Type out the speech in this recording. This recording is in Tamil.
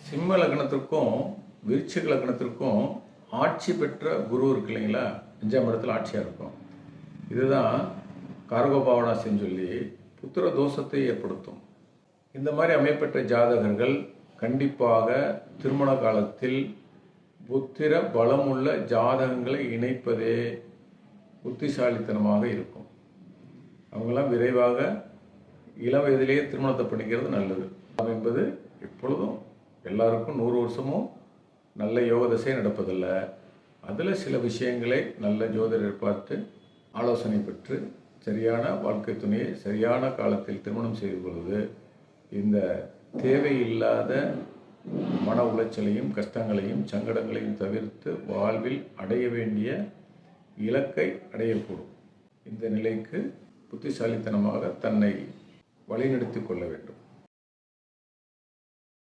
சிம்ம லக்னத்திற்கும் விருச்சிக லக்னத்திற்கும் ஆட்சி பெற்ற குரு இருக்கு இல்லைங்களா, 5ஆம் இடத்துல ஆட்சியாக இருக்கும். இதுதான் காரகோபாவனாசின்னு சொல்லி புத்திர தோஷத்தை ஏற்படுத்தும். இந்த மாதிரி அமைப்பெற்ற ஜாதகர்கள் கண்டிப்பாக திருமண காலத்தில் புத்திர பலமுள்ள ஜாதகங்களை இணைப்பதே புத்திசாலித்தனமாக இருக்கும். அவங்களாம் விரைவாக இளம் வயதிலேயே திருமணத்தை பண்ணிக்கிறது நல்லது என்பது எப்பொழுதும் எல்லாருக்கும் 100 வருஷமும் நல்ல யோக தசை நடப்பதில்ல. அதில் சில விஷயங்களை நல்ல ஜோதிடர் பார்த்து ஆலோசனை பெற்று சரியான வாழ்க்கை துணையை சரியான காலத்தில் திருமணம் செய்து கொள்வது இந்த தேவையில்லாத மன உளைச்சலையும் கஷ்டங்களையும் சங்கடங்களையும் தவிர்த்து வாழ்வில் அடைய வேண்டிய இலக்கை அடையக்கூடும். இந்த நிலைக்கு புத்திசாலித்தனமாக தன்னை வழிநடத்தி கொள்ள வேண்டும்.